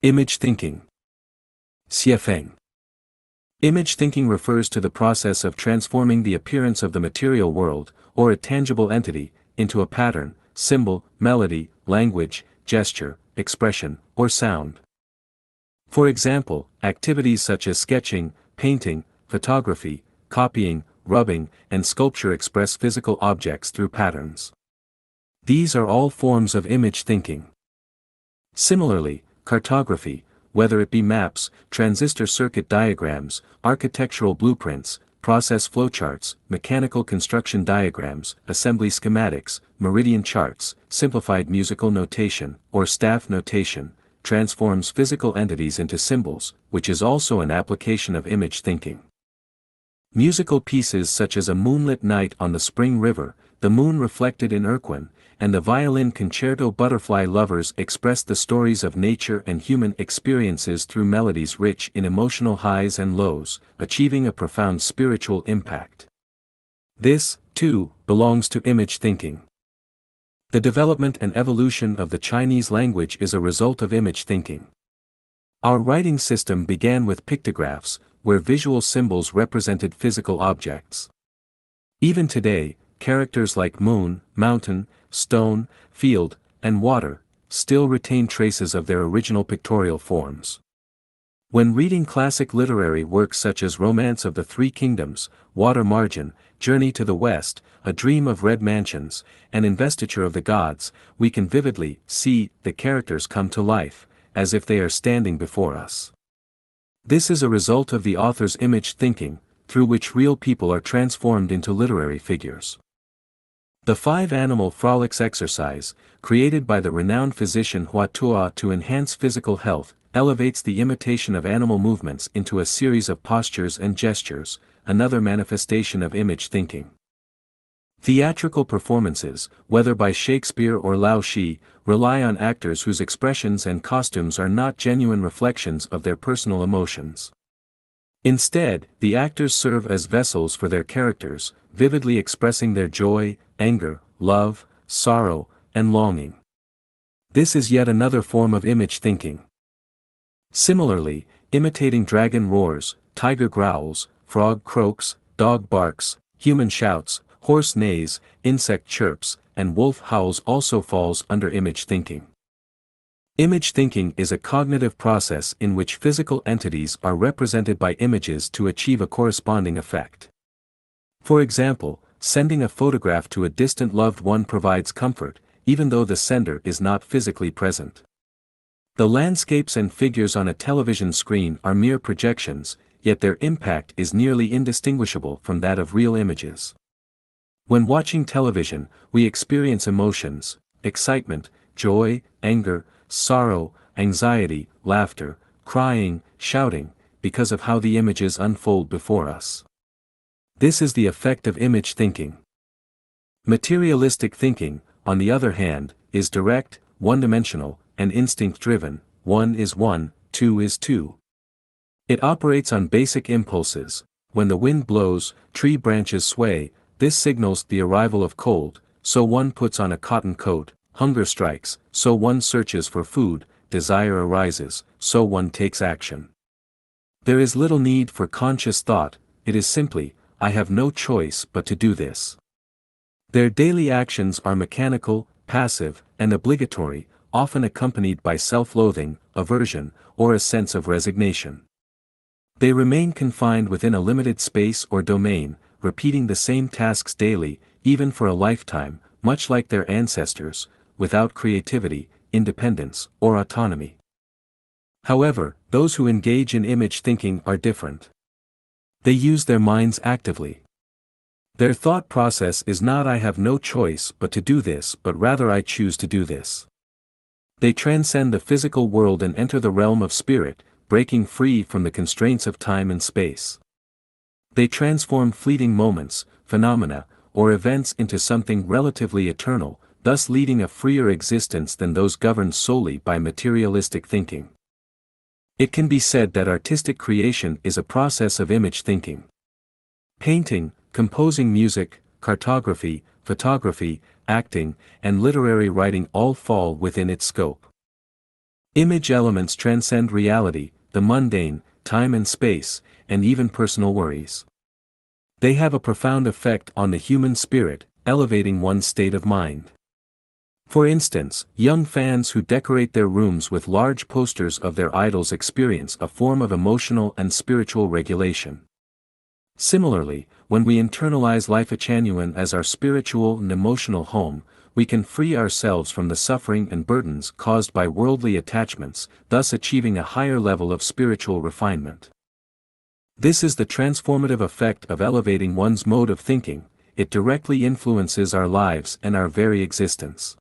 Image thinking. Xiefeng. Image thinking refers to the process of transforming the appearance of the material world, or a tangible entity, into a pattern, symbol, melody, language, gesture, expression, or sound. For example, activities such as sketching, painting, photography, copying, rubbing, and sculpture express physical objects through patterns. These are all forms of image thinking. Similarly, cartography, whether it be maps, transistor circuit diagrams, architectural blueprints, process flowcharts, mechanical construction diagrams, assembly schematics, meridian charts, simplified musical notation, or staff notation, transforms physical entities into symbols, which is also an application of image thinking. Musical pieces such as A Moonlit Night on the Spring River, The Moon Reflected in Urquin, and the violin concerto Butterfly Lovers express the stories of nature and human experiences through melodies rich in emotional highs and lows, achieving a profound spiritual impact. This, too, belongs to image thinking. The development and evolution of the Chinese language is a result of image thinking. Our writing system began with pictographs, where visual symbols represented physical objects. Even today, characters like moon, mountain, stone, field, and water still retain traces of their original pictorial forms. When reading classic literary works such as Romance of the Three Kingdoms, Water Margin, Journey to the West, A Dream of Red Mansions, and Investiture of the Gods, we can vividly see the characters come to life, as if they are standing before us. This is a result of the author's image thinking, through which real people are transformed into literary figures. The 5-animal frolics exercise, created by the renowned physician Hua Tuo to enhance physical health, elevates the imitation of animal movements into a series of postures and gestures, another manifestation of image thinking. Theatrical performances, whether by Shakespeare or Lao Shi, rely on actors whose expressions and costumes are not genuine reflections of their personal emotions. Instead, the actors serve as vessels for their characters, vividly expressing their joy, anger, love, sorrow, and longing. This is yet another form of image thinking. Similarly, imitating dragon roars, tiger growls, frog croaks, dog barks, human shouts, horse neighs, insect chirps, and wolf howls also falls under image thinking. Image thinking is a cognitive process in which physical entities are represented by images to achieve a corresponding effect. For example, sending a photograph to a distant loved one provides comfort, even though the sender is not physically present. The landscapes and figures on a television screen are mere projections, yet their impact is nearly indistinguishable from that of real images. When watching television, we experience emotions, excitement, joy, anger, sorrow, anxiety, laughter, crying, shouting, because of how the images unfold before us. This is the effect of image thinking. Materialistic thinking, on the other hand, is direct, one-dimensional, and instinct-driven. 1 is 1, 2 is 2. It operates on basic impulses. When the wind blows, tree branches sway, this signals the arrival of cold, so one puts on a cotton coat. Hunger strikes, so one searches for food. Desire arises, so one takes action. There is little need for conscious thought, it is simply, I have no choice but to do this. Their daily actions are mechanical, passive, and obligatory, often accompanied by self-loathing, aversion, or a sense of resignation. They remain confined within a limited space or domain, repeating the same tasks daily, even for a lifetime, much like their ancestors, without creativity, independence, or autonomy. However, those who engage in image thinking are different. They use their minds actively. Their thought process is not I have no choice but to do this, but rather I choose to do this. They transcend the physical world and enter the realm of spirit, breaking free from the constraints of time and space. They transform fleeting moments, phenomena, or events into something relatively eternal, thus leading a freer existence than those governed solely by materialistic thinking. It can be said that artistic creation is a process of image thinking. Painting, composing music, cartography, photography, acting, and literary writing all fall within its scope. Image elements transcend reality, the mundane, time and space, and even personal worries. They have a profound effect on the human spirit, elevating one's state of mind. For instance, young fans who decorate their rooms with large posters of their idols experience a form of emotional and spiritual regulation. Similarly, when we internalize Lifechanyuan as our spiritual and emotional home, we can free ourselves from the suffering and burdens caused by worldly attachments, thus achieving a higher level of spiritual refinement. This is the transformative effect of elevating one's mode of thinking. It directly influences our lives and our very existence.